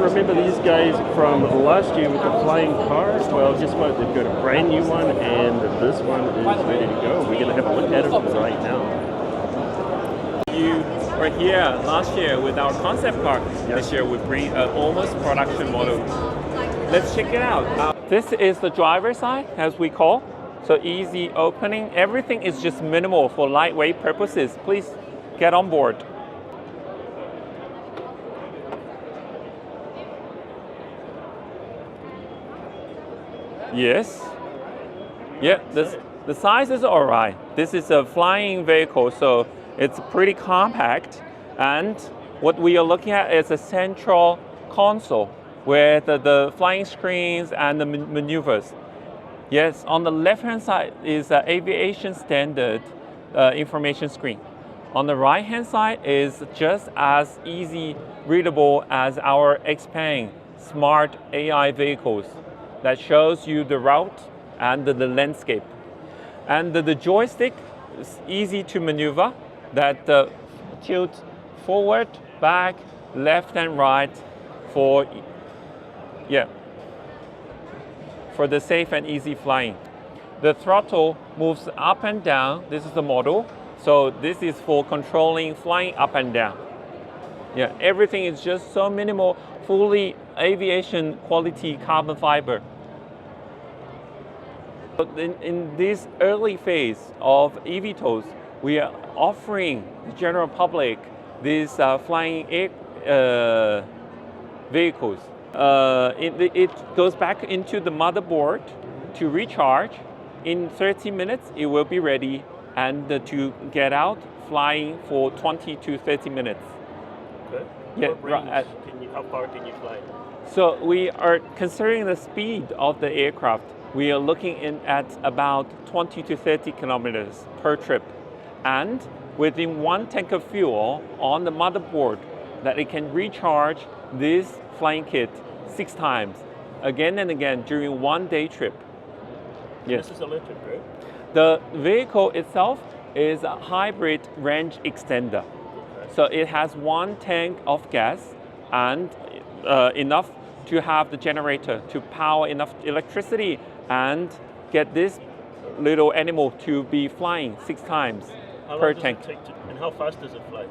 remember these guys from last year with the flying car. Well, guess what? They've got a brand new one, and this one is ready to go. We're going to have a look at it right now. You were here last year with our concept car. This year we bring an almost production model. Let's check it out. This is the driver's side, as we call. So easy opening. Everything is just minimal for lightweight purposes. Please get on board. Yes. Yeah, the size is all right. This is a flying vehicle, so it's pretty compact. And what we are looking at is a central console with the flying screens and the maneuvers. Yes, on the left-hand side is an aviation standard information screen. On the right-hand side is just as easy readable as our XPENG smart AI vehicles that shows you the route and the landscape. And the joystick is easy to maneuver, that tilt forward, back, left and right for the safe and easy flying. The throttle moves up and down. This is the model. So this is for controlling flying up and down. Yeah, everything is just so minimal, fully aviation quality carbon fiber. In this early phase of eVTOLs, we are offering the general public these flying vehicles. It goes back into the motherboard to recharge. In 30 minutes, it will be ready and to get out flying for 20 to 30 minutes. Okay. Yeah, how far can you fly? So we are considering the speed of the aircraft. We are looking at about 20 to 30 kilometers per trip. And within one tank of fuel on the motherboard, that it can recharge this flying kit 6 times, again and again during one day trip. Yes. This is electric, right? The vehicle itself is a hybrid range extender. Okay. So it has one tank of gas and enough to have the generator to power enough electricity and get this little animal to be flying 6 times per tank. And how fast does it fly?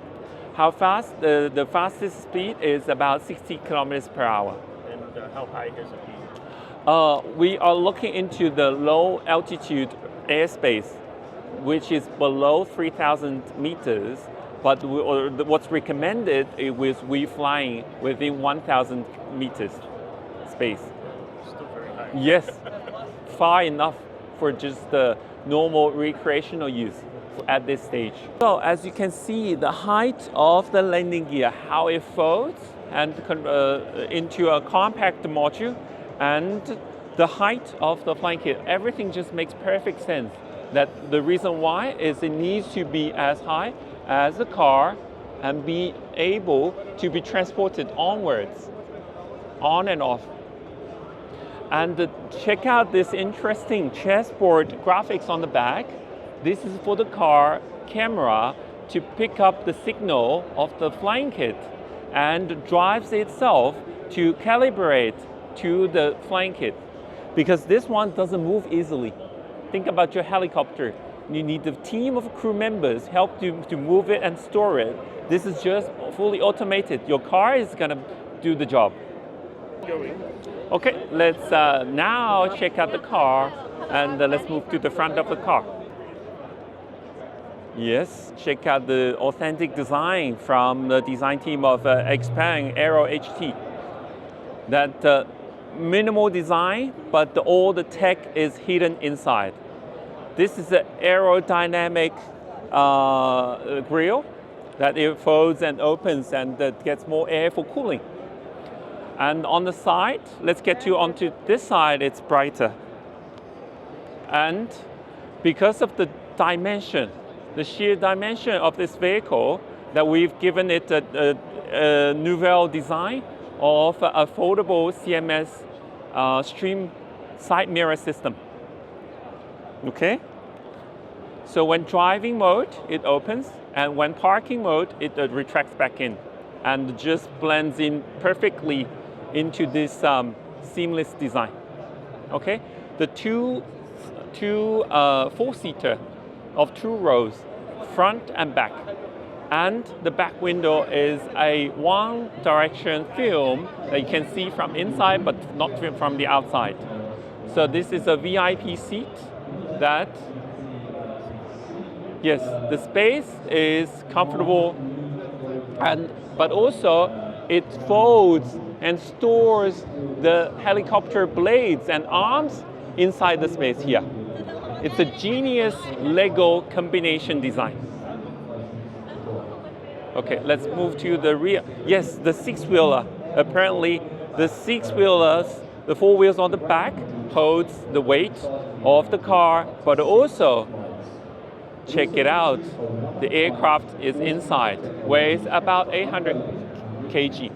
How fast? The fastest speed is about 60 kilometers per hour. And how high does it be? We are looking into the low altitude airspace, which is below 3,000 meters. But what's recommended is we flying within 1,000 meters space. Still very high. Yes, far enough for just the normal recreational use at this stage. So as you can see, the height of the landing gear, how it folds and into a compact module, and the height of the flying kit, everything just makes perfect sense. That the reason why is it needs to be as high as a car and be able to be transported onwards, on and off. And check out this interesting chessboard graphics on the back. This is for the car camera to pick up the signal of the flying kit and drives itself to calibrate to the flying kit. Because this one doesn't move easily. Think about your helicopter. You need a team of crew members help you to move it and store it. This is just fully automated. Your car is gonna do the job. Okay, let's now check out the car and let's move to the front of the car. Yes, check out the authentic design from the design team of XPENG AEROHT. That minimal design, but all the tech is hidden inside. This is an aerodynamic grille that it folds and opens and that gets more air for cooling. And on the side, let's get you onto this side, it's brighter. And because of the dimension, the sheer dimension of this vehicle, that we've given it a nouvelle design of a foldable CMS stream side mirror system. Okay? So when driving mode, it opens, and when parking mode, it retracts back in and just blends in perfectly into this seamless design. Okay, the two four-seater of 2 rows, front and back, and the back window is a one-direction film that you can see from inside but not from the outside. So this is a VIP seat that, yes, the space is comfortable, but also it folds and stores the helicopter blades and arms inside the space here. It's a genius Lego combination design. Okay, let's move to the rear. Yes, the 6-wheeler. Apparently, the 6-wheelers, the 4 wheels on the back, holds the weight of the car, but also, check it out, the aircraft is inside, weighs about 800 kg.